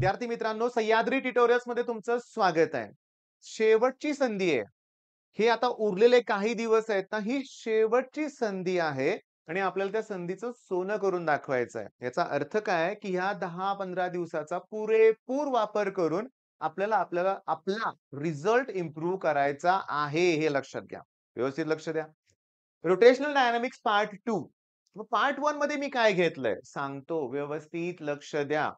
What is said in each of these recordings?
विद्यार्थी मित्रांनो, सह्याद्री ट्युटोरियल्स मध्ये तुमचं स्वागत आहे. शेवटची संधी आहे. हे आता उरलेले काही दिवस आहेत ना, ही शेवटची संधी आहे आणि आपल्याला त्या संधीचं सोनं करून दाखवायचं आहे. याचा अर्थ काय, की ह्या 10-15 दिवसाचा पुरेपूर वापर करून आपल्याला आपला रिझल्ट इम्प्रूव्ह करायचा आहे, हे लक्षात घ्या. व्यवस्थित लक्ष द्या. Rotational dynamics part 2. मग पार्ट 1 मध्ये मी काय घेतलंय सांगतो, व्यवस्थित लक्ष द्या.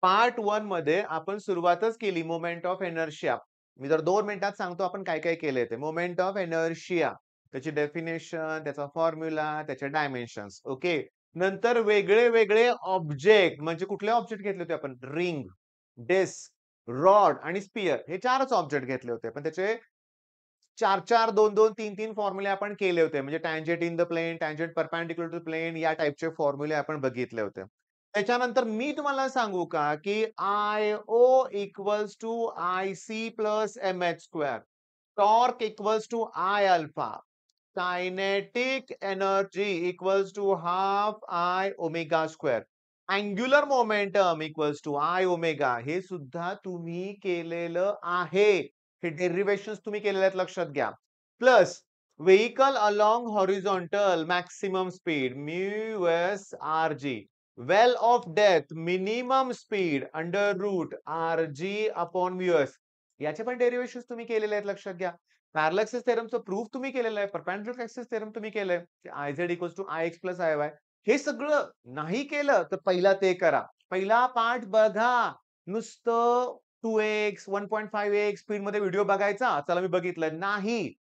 पार्ट 1 मध्ये आपण सुरुवातच केली मोमेंट ऑफ इनर्शिया. मी जर 2 मिनिटात सांगतो आपण काय काय केलंय ते. मोमेंट ऑफ इनर्शिया, त्याची डेफिनेशन, त्याचा फॉर्म्युला, त्याचे डायमेन्शन्स. ओके. नंतर वेगळे-वेगळे ऑब्जेक्ट, म्हणजे कुठले ऑब्जेक्ट घेतले होते आपण? रिंग, डिस्क, रॉड आणि स्फिअर, हे 4च ऑब्जेक्ट घेतले होते. पण त्याचे 4-4, 2-2, 3-3 फॉर्म्युले आपण केले होते. म्हणजे tangent in the plane, tangent perpendicular to plane, या टाइपचे फॉर्म्युले आपण बघितले होते. त्याच्यानंतर मी तुम्हाला सांगू का, की IO equals to IC plus mh square. Torque equals to I alpha. Kinetic energy equals to half I omega square. Angular momentum equals to I omega. हे सुद्धा तुम्ही केलेलं आहे. हे डेरिव्हेशन्स तुम्ही केलेले आहेत, लक्षात घ्या. Plus vehicle along horizontal maximum speed mu S R G. Well of death minimum speed under root R G upon mu S. याचे पण डेरिव्हेशन्स तुम्ही केलेले आहेत, लक्षात घ्या. पॅरलल एक्सिस थेरमचं प्रूफ तुम्ही केलेलं आहे. परपेंडिक्युलर एक्सिस थेरम तुम्ही केलंय. I Z equals to I X plus I Y. हे सगळं नाही केलं तर पहिला ते करा. पहिला पार्ट बघा. नुसतं 2x, 1.5x स्पीडमध्ये व्हिडिओ बघायचा. चला मी बघितलं. नाही.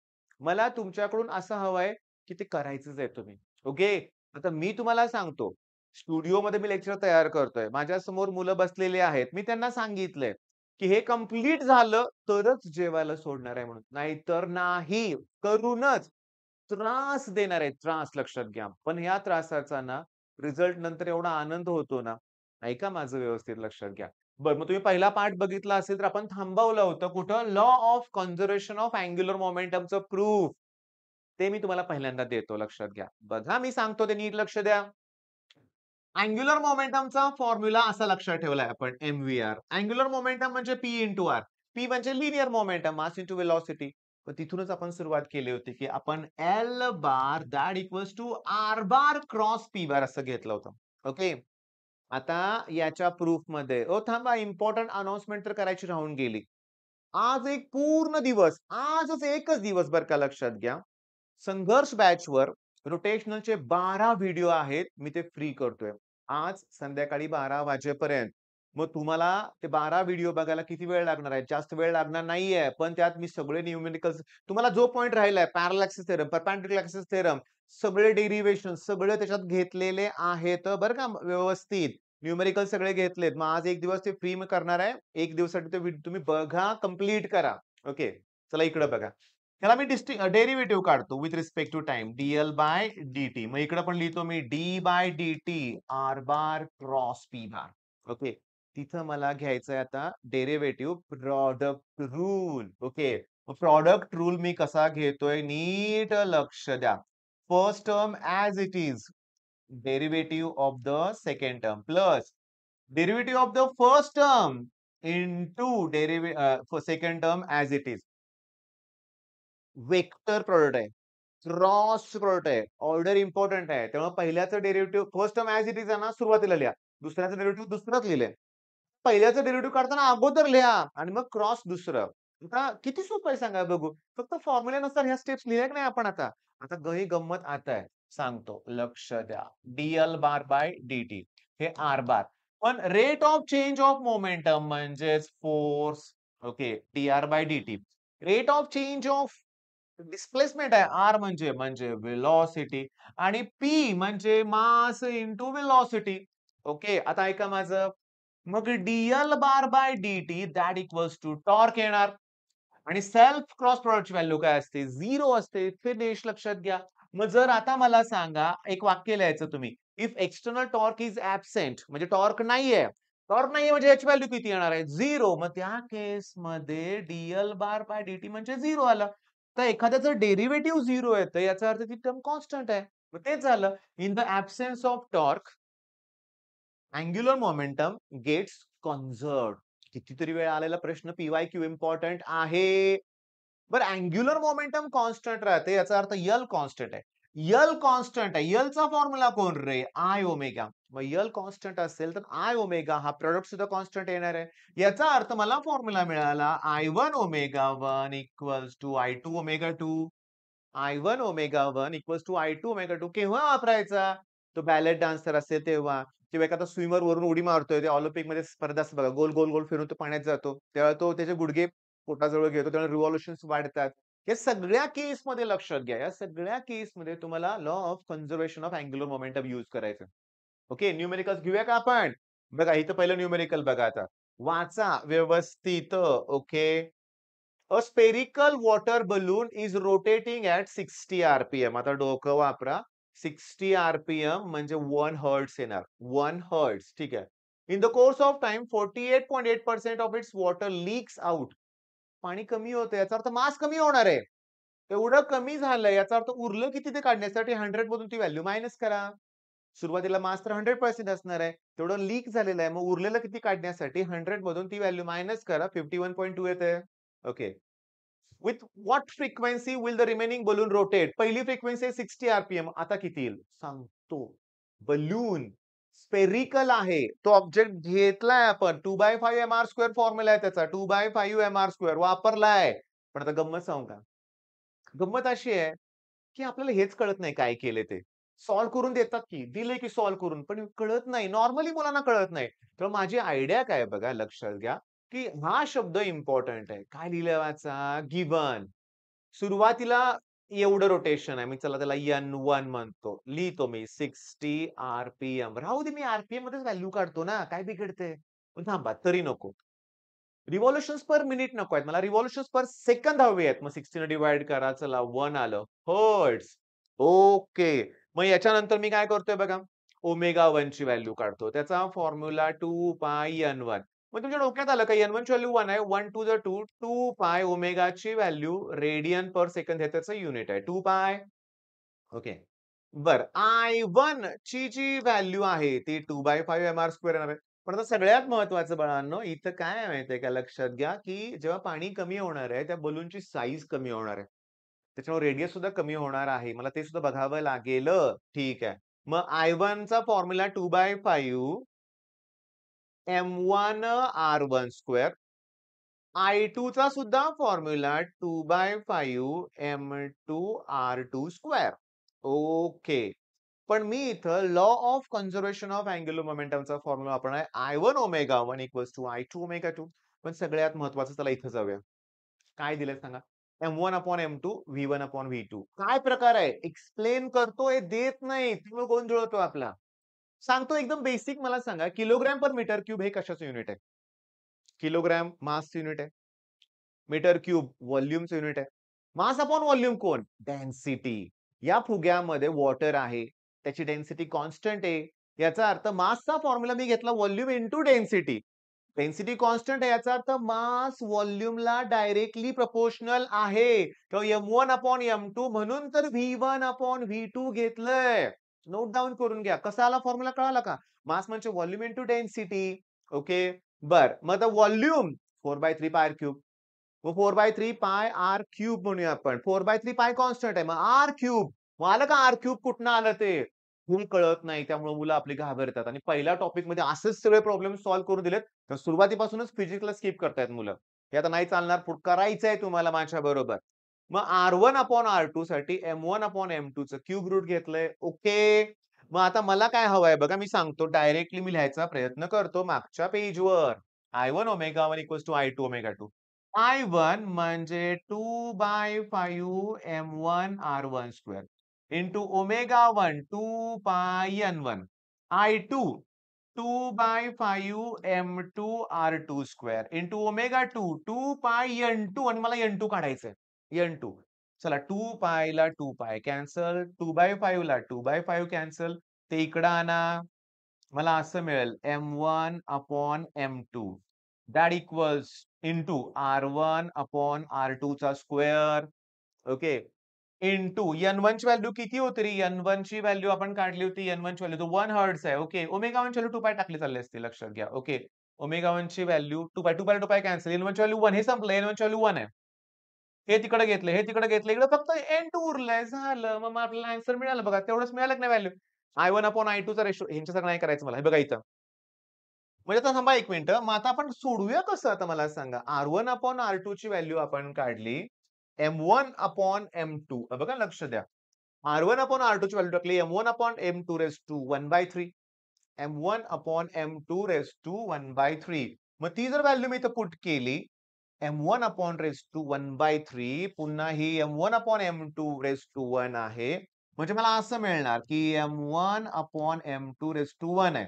मला तुमच्याकडून असं हवंय, की ते करायचंच आहे तुम्ही. ओके. आता मी तुम्हाला सांगतो, स्टुडिओमध्ये मी लेक्चर तयार करतोय. माझ्यासमोर मुलं बसलेली आहेत. मी त्यांना सांगितलंय, की हे कंप्लीट झालं तरच जेवायला सोडणार आहे म्हणून. नाहीतर नाही. करूनच त्रास देणार आहे. त्रास, लक्षात घ्या. पण ह्या त्रासाचा ना रिझल्ट नंतर एवढा आनंद होतो ना. ऐका माझं व्यवस्थित, लक्षात घ्या. बरं, मग तुम्ही पहिला पार्ट बघितला असेल तर आपण थांबवलं होतं कुठं? Law of conservation of angular मोमेंटमचं प्रूफ. ते मी तुम्हाला पहिल्यांदा देतो, लक्षात घ्या. बघा मी सांगतो ते नीट लक्ष द्या. अँग्युलर मोमेंटमचा फॉर्म्युला असा लक्षात ठेवलाय आपण, एमव्हीआर. अँग्युलर मोमेंटम म्हणजे पी इंटू आर. पी म्हणजे linear momentum, mass into velocity. पण तिथूनच आपण सुरुवात केली होती, की आपण L bar that equals to R bar cross P bar असं घेतलं होतं. ओके. आता याच्या प्रूफमध्ये थांबा, इम्पोर्टंट अनाउन्समेंट तर करायची राहून गेली. आज एक पूर्ण दिवस, आजच एकच दिवस बरं का, लक्षात घ्या. संघर्ष बॅचवर रोटेशनलचे 12 व्हिडिओ आहेत. मी ते फ्री करतोय. आज संध्याकाळी 12 वाजेपर्यंत. मग तुम्हाला ते 12 व्हिडिओ बघायला किती वेळ लागणार आहे? जास्त वेळ लागणार नाहीये. पण त्यात मी सगळे न्यूमेरिकल्स तुम्हाला जो पॉइंट राहिलाय, parallel axis theorem, perpendicular axis theorem, सगळे डेरिव्हेशन सगळे त्याच्यात घेतलेले आहेत बरं का, व्यवस्थित. न्यूमेरिकल सगळे घेतलेत. मग आज एक दिवस ते फ्री मी करणार आहे. एक दिवसासाठी ते तुम्ही बघा, कंप्लीट करा. ओके. चला इकडे बघा. ह्याला मी डेरिव्हेटिव्ह काढतो with respect to time. DL by DT. मग इकडे पण लिहितो मी D by DT R bar cross P bar. Okay. तिथं मला घ्यायचंय आता derivative product rule. Okay. Product rule मी कसा घेतोय नीट लक्ष द्या. First term as it is, derivative of the second term plus derivative of the first term into second term as it is. Vector product आहे. क्रॉस प्रोडक्ट आहे. Order important आहे. त्यामुळे पहिल्याचं derivative first term as it is आहे ना, सुरुवातीला लिहा. दुसऱ्याचं डेरिव्हेटिव्ह दुसरंच लिहिलंय. पहिल्याचं डेरिव्हेटिव्ह काढताना अगोदर लिहा आणि मग क्रॉस दुसरं. आता किती सोपं आहे सांगा बघू. फक्त फॉर्म्युल्यानुसार ह्या स्टेप्स लिहिल्या की नाही आपण आता. आता ही गंमत आता आहे. सांगतो, लक्ष द्या. डीएल बार बाय डीटी हे आर बार. पण rate of change of momentum म्हणजेच force. Okay. DR by DT. Rate of change of displacement आहे. आर म्हणजे म्हणजे वेलॉसिटी आणि पी म्हणजे मास इंटू वेलॉसिटी. ओके. आता ऐका माझं. मग DL bar by DT that equals to torque येणार आणि सेल्फ क्रॉस प्रॉडक्टची व्हॅल्यू काय असते? 0 असते. फिनिश, लक्षात घ्या. मग जर आता मला सांगा, एक वाक्य लिहायचं तुम्ही. If external torque is absent, म्हणजे टॉर्क नाहीये. टॉर्क नाहीये म्हणजे याची व्हॅल्यू किती येणार आहे? 0. मग त्या केसमध्ये डीएल बार बाय डीटी म्हणजे 0 आलं. तर एखाद्याचं डेरिव्हेटिव्ह 0 येतं, याचा अर्थ ती टर्म कॉन्स्टंट आहे. मग तेच झालं. In the absence of torque, angular momentum gets conserved. कितीतरी वेळा आलेला प्रश्न PYQ इम्पॉर्टंट आहे. बरं अँग्युलर मोमेंटम कॉन्स्टंट राहते याचा अर्थ यल कॉन्स्टंट आहे. यल कॉन्स्टंट आहे. यलचा फॉर्म्युला कोण रे? I omega. मग यल कॉन्स्टंट असेल तर आय ओमेगा हा प्रोडक्ट सुद्धा कॉन्स्टंट येणार आहे. याचा अर्थ मला फॉर्म्युला मिळाला I1 omega 1 equals to I2 omega 2. I1 omega 1 equals to I2 omega 2 केव्हा वापरायचा? तो बॅलेट डान्सर असेल तेव्हा किंवा एखादा स्विमर वरून उडी मारतोय ते ऑलिम्पिकमध्ये स्पर्धा असते बघा गोल गोल गोल फिरून तो पाण्यात जातो तेव्हा तो त्याचे गुडघे पोटाजवळ घेतो तेव्हा रिव्हॉल्युशन्स वाढतात. या सगळ्या केसमध्ये लक्षात घ्या या सगळ्या केसमध्ये तुम्हाला law of conservation of angular momentum use करायचं. ओके न्यूमेरिकल्स घेऊया का आपण? बघा इथं पहिलं न्यूमेरिकल बघा आता वाचा व्यवस्थित. Okay A spherical water balloon is rotating at 60 rpm. आता डोकं वापरा. 60 rpm म्हणजे 1 hertz येणार. 1 hertz. ठीक आहे. In the course of time, 48.8% of its water leaks out. पाणी कमी होतं याचा अर्थ मास कमी होणार आहे. एवढं कमी झालंय याचा अर्थ उरलं किती ते काढण्यासाठी 100 मधून ती व्हॅल्यू मायनस करा. सुरुवातीला मास तर 100% असणार आहे. तेवढं लीक झालेलं आहे. मग उरलेलं किती काढण्यासाठी 100 मधून ती व्हॅल्यू मायनस करा. 51.2 येते. Okay. With what frequency will the remaining balloon rotate? पहिली फ्रिक्वेन्सी 60 rpm. आता किती येईल? सांगतो. बलून स्पेरिकल आहे. तो ऑब्जेक्ट घेतलाय आपण 2/5 mr² फॉर्म्युला आहे त्याचा 2/5 mr² वापरलाय. पण आता गंमत सांगू का? गंमत अशी आहे, की आपल्याला हेच कळत नाही काय केले ते. सॉल्व्ह करून देतात की, दिले की सॉल्व्ह करून, पण कळत नाही. नॉर्मली मुलांना कळत नाही. तर माझी आयडिया काय आहे बघा, लक्षात घ्या, की हा शब्द इम्पोर्टंट आहे. काय लिहिलंय वाचा? गिव्हन. सुरुवातीला एवढं रोटेशन आहे. मी चला त्याला N1 म्हणतो. लिहितो मी 60 आरपीएम. राहू दे मी आरपीएम मध्येच व्हॅल्यू काढतो ना, काय बिघडतंय? पण थांबा, तरी नको. रिव्होल्यूशन्स पर मिनिट नको आहेत. मला रिव्होल्यूशन्स पर सेकंद हवे आहेत. मग 60 ने डिव्हाईड करा. चला 1 आलं. हर्ट्झ. ओके. मग याच्यानंतर मी काय करतोय बघा. ओमेगा 1 ची व्हॅल्यू काढतो. त्याचा फॉर्म्युला 2 पाय N1. मग तुमच्या डोक्यात आलं का N1 ची व्हॅल्यू 1 आहे. 1 टू द 2 2 पाय ओमेगाची व्हॅल्यू रेडियन पर सेकंद हे त्याचं युनिट आहे. 2 पाय. ओके. बरं. I1 ची जी व्हॅल्यू आहे ती 2/5 mr² येणार आहे. पण आता सगळ्यात महत्त्वाचं बाळांनो, इथं काय आहे माहिती आहे का लक्षात घ्या, की जेव्हा पाणी कमी होणार आहे, त्या बलूनची साईज कमी होणार आहे. त्याच्यामुळे रेडियस सुद्धा कमी होणार आहे. मला ते सुद्धा बघावं लागेल. ठीक आहे. मग I1 चा फॉर्म्युला 2/5 M1 R1² I2 चा सुद्धा फॉर्म्युला 2/5 M2 R2². ओके. पण मी इथं law of conservation of angular मोमेंटमचा फॉर्म्युला वापरणार आहे. I1 omega 1 equals to I2 omega 2. पण सगळ्यात महत्त्वाचं चला इथं जाऊया. काय दिलंय सांगा? M1 upon M2 V1 upon V2. काय प्रकार आहे? एक्सप्लेन करतोय, देत नाही. त्यामुळे गोंधळ होतो आपला. सांगतो एकदम बेसिक मला सांगा, किलोग्राम पर मीटर क्यूब हे कशाचं युनिट आहे? किलोग्राम मासचं युनिट आहे. मीटर क्यूब व्हॉल्यूमचं युनिट आहे. मास अपॉन व्हॉल्यूम कोण? डेन्सिटी. या फुग्यामध्ये वॉटर आहे. त्याची डेन्सिटी कॉन्स्टंट आहे. याचा अर्थ मासचा फॉर्म्युला मी घेतला volume into density. Density constant आहे याचा अर्थ मास व्हॉल्यूमला डायरेक्टली प्रोपोर्शनल आहे. तर M1 अपॉन M2 म्हणून तर V1 अपॉन V2 घेतलंय. नोट डाउन करून घ्या. कसा आला फॉर्म्युला कळाला का? मास म्हणजे व्हॉल्यूम इंटू डेन्सिटी. ओके. बरं. मग आता व्हॉल्यूम 4/3 पाय क्यूब. मग 4/3 पाय आर क्यूब म्हणूया आपण. 4/3 पाय कॉन्स्टंट आहे. मग आर क्यूब. मग आलं का आर क्यूब कुठनं आलं ते? हे कळत नाही. त्यामुळे मुलं आपली घाबरतात आणि पहिल्या टॉपिकमध्ये असेच सगळे प्रॉब्लेम सॉल्व्ह करून दिलेत. तर सुरुवातीपासूनच फिजिक्सला स्किप करतायत मुलं. हे आता नाही चालणार. करायचंय तुम्हाला माझ्याबरोबर. मग R1 अपॉन R2 साठी M1 अपॉन M2 चं क्यूब रूट घेतलंय. ओके. मग आता मला काय हवंय बघा मी सांगतो. डायरेक्टली मी लिहायचा प्रयत्न करतो मागच्या पेजवर. I1 omega 1 equals to I2 omega 2. I1 म्हणजे 2/5 M1 R1² इंटू ओमेगा 1 2 पाय N1. I2 2/5 M2 R2² into omega 2 2 पाय N2 आणि मला N2 काढायचंय. N2. चला 2 पायला 2 पाय कॅन्सल. 2/5 ला 2/5 कॅन्सल. ते इकडं आणा. मला असं मिळेल M1 upon M2 that equals into R1 upon R2 चा स्क्वेअर. ओके. इंटू N1 ची व्हॅल्यू किती होती रे? N1 ची व्हॅल्यू आपण काढली होती. N1 ची व्हॅल्यू 1 हर्ट्झ आहे. ओके. ओमेगा 1 ची व्हॅल्यू 2 पाय टाकली चालली असते लक्षात घ्या. ओके. ओमेगा 1 ची व्हॅल्यू 2 पाय कॅन्सल. N1 ची व्हॅल्यू 1 हे संपलं. N1 ची व्हॅल्यू 1 आहे. हे तिकडे घेतलं, हे तिकडे घेतलं. इकडे फक्त N2 उरलंय. झालं. मग आपल्याला आन्सर मिळालं बघा. तेवढंच मिळालं की नाही व्हॅल्यू? I1/I2 चा रेशो ह्यांच्यासारखं नाही करायचं मला. हे बघा इथं. म्हणजे आता थांबा 1 मिनिटं. मग आता आपण सोडवूया कसं आता मला सांगा? R1/R2 ची व्हॅल्यू आपण काढली. M1/M2 बघा लक्ष द्या. R1/R2 ची व्हॅल्यू टाकली M1/M2 raise to 1/3. M1/M2 raise to 1/3. मग ती जर व्हॅल्यू मी इथं पुट केली M1 रेज़ टू 1/3 पुन्हा ही M1/M2 रेज़ टू 1 आहे. म्हणजे मला असं मिळणार की M1/M2 रेज़ टू 1 आहे.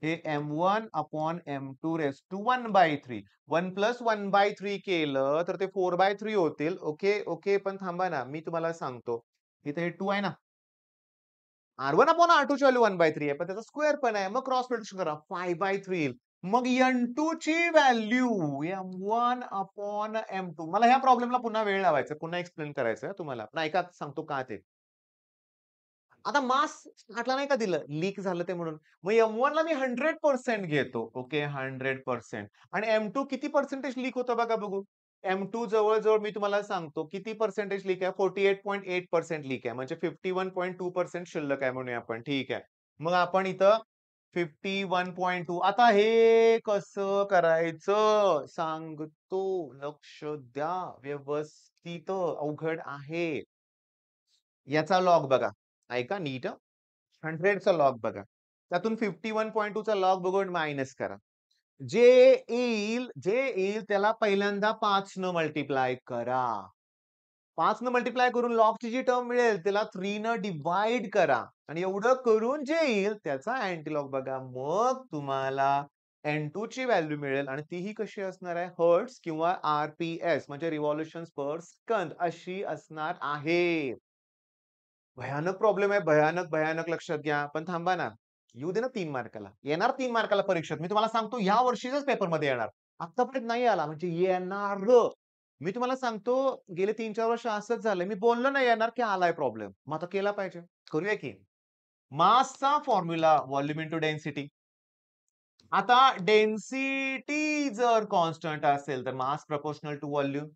हे M1/M2 रेज़ टू 1/3. 1 प्लस 1/3 केलं तर ते 4/3 होतील. Okay, okay. पण थांबा ना, मी तुम्हाला सांगतो. इथे हे 2 आहे ना. R1/R2 ची व्हॅल्यू 1/3 आहे, पण त्याचा स्क्वेअर पण आहे. मग क्रॉस मल्टिप्लिकेशन करा 5/3 येईल. मग N2 ची व्हॅल्यू M1/M2 मला ह्या प्रॉब्लेमला पुन्हा वेळ लावायचा, पुन्हा एक्सप्लेन करायचं तुम्हाला. पण ऐका सांगतो का ते. आता मास स्टार्टला नाही का दिलं, लीक झालं ते म्हणून. मग M1 ला मी 100% घेतो. ओके 100% आणि M2 किती पर्सेंटेज लीक होतं बघा बघू. M2 जवळ-जवळ मी तुम्हाला सांगतो किती पर्सेंटेज लीक आहे 48.8% लीक आहे. म्हणजे 51.2% शिल्लक आहे म्हणूया आपण. ठीक आहे. मग आपण इथं 51.2 आता हे कसं करायचं सांगतो. लक्ष द्या व्यवस्थित. अवघड आहे. याचा लॉग बघा. ऐका नीट 100 चा लॉग बघा. त्यातून 51.2 चा लॉग बघून मायनस करा. जे येईल त्याला पहिल्यांदा 5 न मल्टिप्लाय करा. 5 न मल्टिप्लाय करून लॉगची जी टर्म मिळेल त्याला 3 न डिव्हाइड करा आणि एवढं करून जे येईल त्याचा अँटिलॉग बघा. मग तुम्हाला N2 ची व्हॅल्यू मिळेल आणि तीही कशी असणार आहे? हर्ट्ज किंवा RPS म्हणजे रिव्होल्यूशन्स पर सेकंद अशी असणार आहे. भयानक प्रॉब्लेम आहे. भयानक, भयानक लक्षात घ्या. पण थांबा ना. येऊ दे ना 3 मार्काला. येणार 3 मार्काला परीक्षेत. मी तुम्हाला सांगतो या वर्षीच्याच पेपरमध्ये येणार. आत्तापर्यंत नाही आला म्हणजे येणार. मी तुम्हाला सांगतो गेले 3-4 वर्ष असंच झालंय. मी बोललो नाही येणार की आलाय प्रॉब्लेम. मग आता केला पाहिजे. करूया की. मासचा फॉर्म्युला व्हॉल्यूम इंटू डेन्सिटी. आता डेन्सिटी जर कॉन्स्टंट असेल तर मास प्रोपोर्शनल टू व्हॉल्यूम.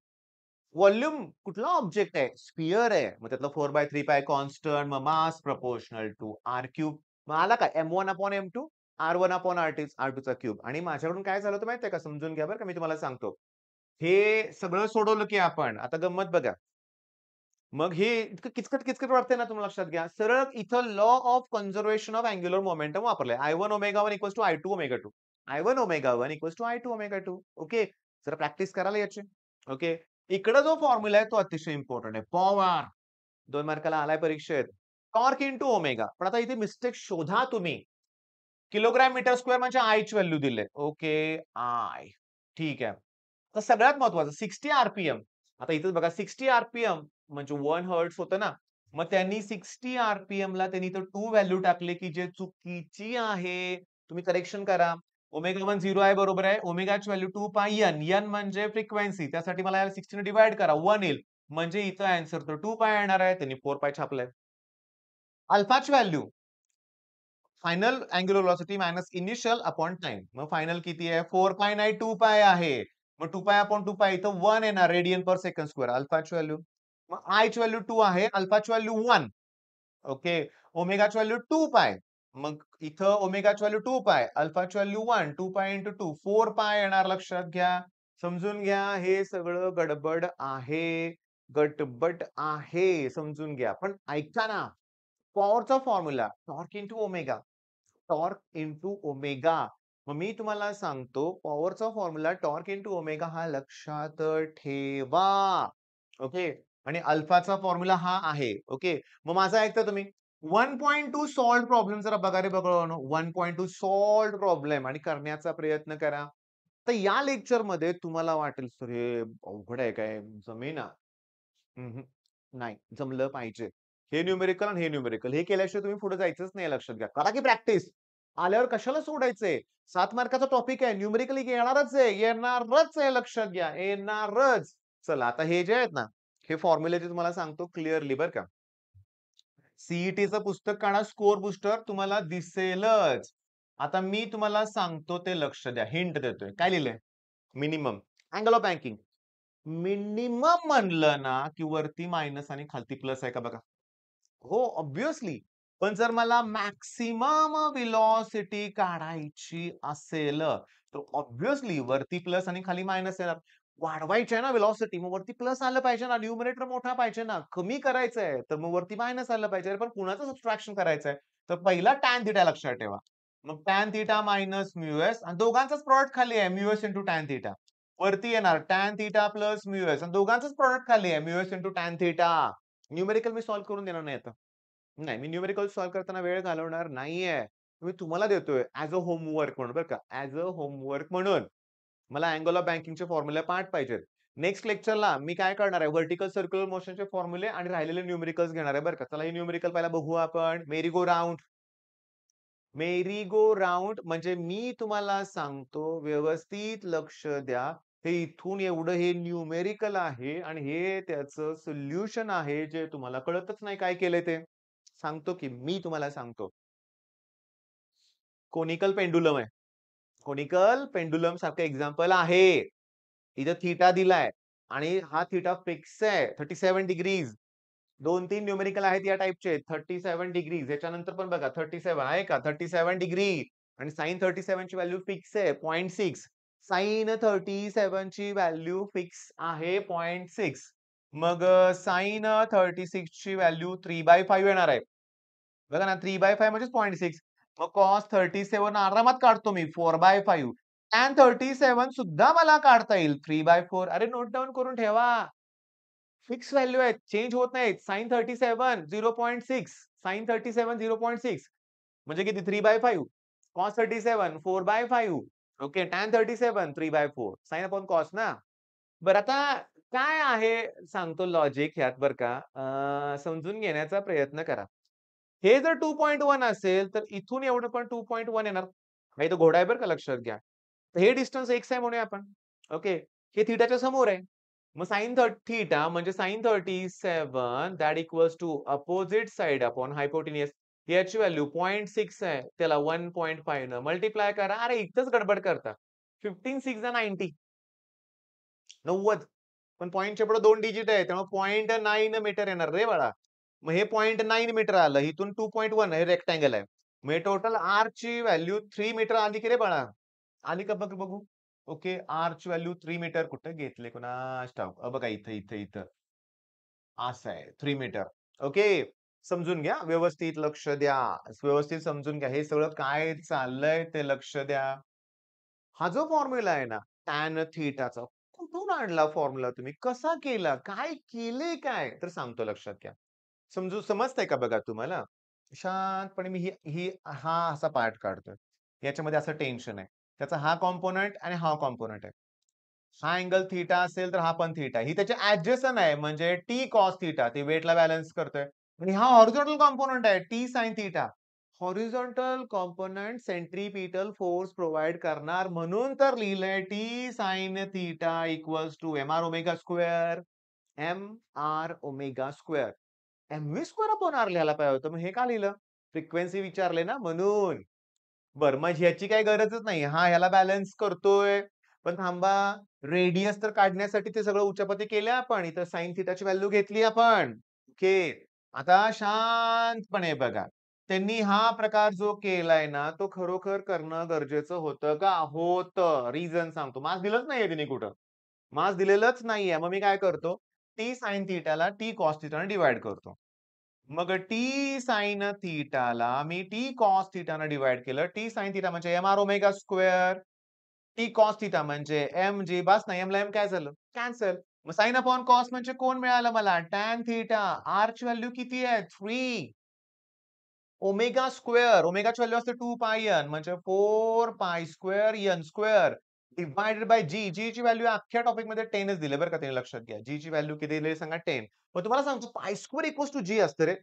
व्हॉल्यूम कुठला ऑब्जेक्ट आहे? स्फिअर आहे. मग त्यातलं 4/3 पाय कॉन्स्टंट, मग मास प्रपोर्शनल टू आर क्यूब. मग आला का M1/M2 R1/R2 चा क्यूब. आणि माझ्याकडून काय झालं होतं माहितीये का? समजून घ्या बरं का मी तुम्हाला सांगतो. हे सगळं सोडवलं की आपण आता गंमत बघा. मग हे इतकं किचकट-किचकट वाटतंय ना तुम्हाला लक्षात घ्या. सरळ इथं law of conservation of angular momentum वापरलंय. I1 ω1 equals to I2 ω2. I1 ω1 equals to I2 ω2. Okay. जरा प्रॅक्टिस करायला याची. ओके. इकडे जो फॉर्म्युला आहे तो अतिशय इम्पोर्टंट आहे. पॉवर 2 मार्काला आलाय परीक्षेत. Torque into omega. पण आता इथे मिस्टेक शोधा तुम्ही. किलोग्राम मीटर स्क्वेअर म्हणजे आय ची व्हॅल्यू दिले. Okay I. ठीक आहे. तर सगळ्यात महत्वाचं 60 आरपीएम. आता इथेच बघा 60 आरपीएम म्हणजे 1 हर्ट्झ होतं ना. मग त्यांनी 60 आरपीएम ला त्यांनी इथं 2 व्हॅल्यू टाकले की जे चुकीची आहे. तुम्ही करेक्शन करा. ओमेगा 1 0 आहे बरोबर आहे. ओमेगाची व्हॅल्यू 2 पाय एन. एन म्हणजे फ्रिक्वेन्सी. त्यासाठी मला याला 60 ने डिव्हाईड करा 1 येईल. म्हणजे इथं आन्सर तर 2 पाय येणार आहे. त्यांनी 4 पाय छापलंय. अल्फाची value final angular velocity minus initial upon time. मग फायनल किती आहे? 4 पाय नाही 2 पाय आहे. मग 2 पाय अपॉन 2 पाय इथं 1 येणार रेडियन पर सेकंड स्क्वेअर अल्फाची व्हॅल्यू. मग आयची व्हॅल्यू 2 आहे, अल्फाची व्हॅल्यू 1. ओके. ओमेगाची व्हॅल्यू 2 पाय. मग इथं ओमेगाची व्हॅल्यू 2 पाय, अल्फाची व्हॅल्यू 1, 2 पाय इंटू 2, 4 पाय येणार लक्षात घ्या. समजून घ्या हे सगळं गडबड आहे. गटबट आहे. समजून घ्या. पण ऐका ना, पॉवरचा formula torque into omega. Torque into omega. मग मी तुम्हाला सांगतो पॉवरचा फॉर्म्युला टॉर्क इंटू ओमेगा हा लक्षात ठेवा. ओके. आणि अल्फाचा फॉर्म्युला हा आहे. ओके. मग माझं ऐकता तुम्ही 1.2 सॉल्व्ह प्रॉब्लेम जरा बघा रे बघा 1.2 सॉल्व्ह प्रॉब्लेम आणि करण्याचा प्रयत्न करा. तर या लेक्चरमध्ये तुम्हाला वाटेल सर हे अवघड आहे काय जमेना. नाही जमलं पाहिजे. हे न्यूमेरिकल आणि हे न्यूमेरिकल हे केल्याशिवाय तुम्ही पुढे जायचंच नाही लक्षात घ्या. करा की प्रॅक्टिस. आल्यावर कशाला सोडायचंय? 7 मार्काचा टॉपिक आहे. न्यूमेरिकल येणारच आहे. येणारच आहे लक्षात घ्या. येणारच. चला आता हे जे आहेत ना, हे फॉर्म्युले जे तुम्हाला सांगतो क्लिअरली बरं का. सीईटीचं पुस्तक काढा स्कोर बुस्टर तुम्हाला दिसेलच. आता मी तुम्हाला सांगतो ते लक्ष द्या. हिंट देतोय. काय लिहिलंय? Minimum. Angle of banking. Minimum म्हणलं ना, की वरती मायनस आणि खालती प्लस आहे का बघा. हो, ऑब्व्हियसली. पण जर मला मॅक्सिमम व्हेलॉसिटी काढायची असेल, तर ऑब्व्हियसली वरती प्लस आणि खाली मायनस येणार. वाढवायची आहे ना व्हेलॉसिटी, मग वरती प्लस आलं पाहिजे ना, न्यूमरेटर मोठा पाहिजे ना. कमी करायचं आहे, तर मग वरती मायनस आलं पाहिजे. पण कुणाचं सबट्रॅक्शन करायचं आहे, तर पहिला टॅन थिटा लक्षात ठेवा. मग tan theta minus mu S आणि दोघांचाच प्रॉडक्ट खाली आहे mu S into tan theta. वरती येणार tan theta plus mu S आणि दोघांचंच प्रॉडक्ट खाली आहे mu S into tan theta. Numerical मी सॉल्व्ह करून देणार नाही आता. नाही, मी न्यूमेरिकल सॉल्व्ह करताना वेळ घालवणार नाहीये. मी तुम्हाला देतोय ॲज अ होमवर्क म्हणून बरं का. ॲज अ होमवर्क म्हणून. मला अँगल ऑफ बँकिंगचे फॉर्म्युले पाठ पाहिजेत. नेक्स्ट लेक्चरला मी काय करणार आहे व्हर्टिकल सर्क्युलर मोशनचे फॉर्म्युले आणि राहिलेले न्यूमेरिकल्स घेणार आहे बरं का. चला हे न्यूमेरिकल पहिला बघू आपण. मेरी गो राउंड. मेरी गो राउंड म्हणजे मी तुम्हाला सांगतो व्यवस्थित लक्ष द्या. हे इथून एवढं हे न्यूमेरिकल आहे आणि हे त्याचं सोल्युशन आहे जे तुम्हाला कळतच नाही काय केलंय ते. सांगतो की मी तुम्हाला सांगतो. कोनिकल पेंडुलम आहे. कोनिकल पेंडुलम सारखं एक्झाम्पल आहे. इथं थीटा दिलाय आणि हा थीटा फिक्स आहे 37 डिग्रीज. 2-3 न्यूमेरिकल आहेत या टाइपचे 37 डिग्रीज. याच्यानंतर पण बघा 37 आहे का 37 डिग्री आणि sin 37 ची व्हॅल्यू फिक्स आहे 0.6. sin 37 ची व्हॅल्यू फिक्स आहे 0.6. मग sin 36 ची व्हॅल्यू 3/5 येणार आहे. बघा ना 3/5 म्हणजेच 0.6. मग cos 37 आरामात काढतो मी 4/5. tan 37 सुद्धा मला काढता येईल 3/4. अरे नोट डाउन करून ठेवा. फिक्स व्हॅल्यू आहेत. चेंज होत नाहीत. sin 37 0.6. sin 37 0.6 म्हणजे किती 3/5. cos 37 4/5. Okay. tan 37 3/4. sin upon cos ना. बरं आता काय आहे सांगतो लॉजिक ह्यात बरं का. समजून घेण्याचा प्रयत्न करा. हे जर 2.1 असेल, तर इथून एवढं पण 2.1 येणार. हा इथं घोडा आहे बरं का लक्षात घ्या. तर हे डिस्टन्स x आहे म्हणूया आपण. ओके. हे थीटाच्या समोर आहे. मग sin थीटा म्हणजे sin 37 that equals to opposite side upon hypotenuse. याची व्हॅल्यू 0.6 आहे. त्याला 1.5 न मल्टिप्लाय करा. अरे इथंच गडबड करता. 15 6 90. 90. पण पॉइंटच्या पुढे 2 डिजिट आहे. त्यामुळे 0.9 मीटर येणार रे बाळा. मग हे 0.9 मीटर आलं. इथून 2.1 हे रेक्टँगल आहे. मग टोटल आर ची व्हॅल्यू 3 मीटर आली की रे बाळा? आली का बघ बघू? ओके. आर ची व्हॅल्यू 3 मीटर कुठे घेतले कुणास ठाऊक. बघा इथं. असं आहे 3 मीटर. ओके. समजून घ्या. व्यवस्थित लक्ष द्या. व्यवस्थित समजून घ्या. हे सगळं काय चाललंय ते लक्ष द्या. हा जो फॉर्म्युला आहे ना, टॅन थीटाचा कुठून आणला फॉर्म्युला तुम्ही? कसा केला? काय केले काय? तर सांगतो लक्षात घ्या. समजतंय का बघा तुम्हाला? शांतपणे मी हा असा पार्ट काढतोय. याच्यामध्ये असं टेन्शन आहे. त्याचा हा कॉम्पोनंट आणि हा कॉम्पोनंट आहे. हा अँगल थीटा असेल तर हा पण थीटा. ही त्याच्या ॲडजस्टंट आहे म्हणजे टी कॉस थीटा. ते वेटला बॅलन्स करतोय. आणि हा हॉरिझॉन्टल कॉम्पोनंट आहे T sine theta. Horizontal component centripetal force provide करणार म्हणून तर लिहिलंय T sine theta equals to M R omega square. M R omega square. MV square upon R लिहायला पाहिजे होतं. मग हे का लिहिलं? फ्रिक्वेन्सी विचारले ना म्हणून. बरं मग ह्याची काही गरजच नाही. हा ह्याला बॅलन्स करतोय. पण थांबा रेडियस तर काढण्यासाठी ते सगळं उचापती केलं आपण. इथं साइन थिटाची व्हॅल्यू घेतली आपण. ओके. आता शांतपणे बघा. त्यांनी हा प्रकार जो केलाय ना, तो खरोखर करणं गरजेचं होतं का? होतं. रिझन सांगतो. मार्क्स दिलंच नाहीये त्यांनी कुठं. मार्क्स दिलेलंच नाहीये. मग मी काय करतो? टी साइन थिटाला टी कॉस थिटाने डिव्हाईड करतो. मग टी साइन थीटाला मी टी कॉस थीटाने डिव्हाईड केलं. टी साइन थीटा म्हणजे m R omega square. T cos theta म्हणजे एम जी बस ना एम ला एम काय झालं? कॅन्सल. मग साइन अपॉन कॉस म्हणजे कोण मिळालं मला? Tan theta. आर ची व्हॅल्यू किती आहे? 3. Omega square. ओमेगाची व्हॅल्यू असते 2 पाय एन म्हणजे 4 pi square n square divided by g. G ची व्हॅल्यू अख्ख्या टॉपिक मध्ये 10च दिले बरं का त्यांनी लक्षात घ्या. जी ची व्हॅल्यू किती दिली सांगा 10. मग तुम्हाला सांगतो पाय स्क्वेअर इक्वल्स टू जी असतं रे.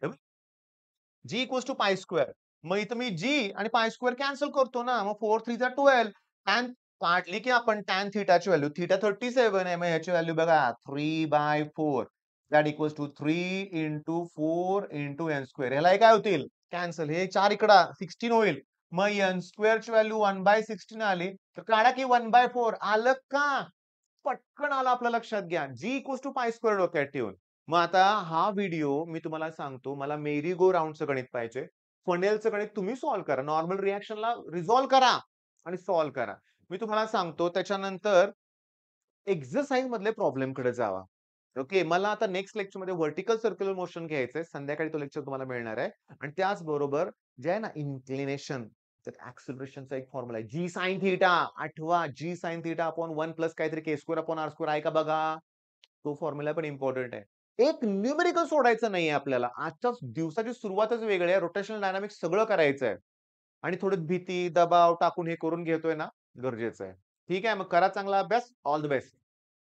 G equals to pi square. मग इथं मी जी आणि पाय स्क्वेअर कॅन्सल करतो ना. मग 4 3 जा 12. टॅन काढली की आपण टॅन थीटाची व्हॅल्यू. थीटा 37 आहे. मग ह्याची व्हॅल्यू बघा 3/4. That equals to 3 into 4 into N square. ह्याला हे काय होतील? कॅन्सल. हे 4 इकडं 16 होईल. मग एन स्क्वेअरची व्हॅल्यू 1/16 आली, तर काढा की 1/4 आलं का? पटकन आलं आपल्या लक्षात घ्या. G equals to pi square डोक्यात ठेवून. मग आता हा व्हिडिओ मी तुम्हाला सांगतो, मला मेरी गो राउंडचं गणित पाहिजे. फनेलचं गणित तुम्ही सॉल्व्ह करा. नॉर्मल रिएक्शनला रिझॉल्व्ह करा आणि सॉल्व्ह करा. मी तुम्हाला सांगतो त्याच्यानंतर एक्सरसाइज मधले प्रॉब्लेमकडे जावा. ओके. मला आता नेक्स्ट लेक्चरमध्ये व्हर्टिकल सर्क्युलर मोशन घ्यायचंय. संध्याकाळी तो लेक्चर तुम्हाला मिळणार आहे. आणि त्याचबरोबर जे आहे ना इन्क्लिनेशन, त्यात एक्सेलरेशनचा एक फॉर्म्युला आहे. जी साइन थिटा आठवा. जी साइन थिटा अपॉन 1 प्लस काहीतरी के स्क्वेअर अपॉन आर स्क्वेअर आहे का बघा. तो फॉर्म्युला पण इम्पॉर्टंट आहे. एक न्यूमेरिकल सोडायचं नाहीये आपल्याला. आजच्या दिवसाची सुरुवातच वेगळी आहे. रोटेशनल डायनामिक्स सगळं करायचंय. आणि थोडी भीती, दबाव टाकून हे करून घेतोय ना, गरजेचं आहे. ठीक आहे, मग करा चांगला अभ्यास. All the best.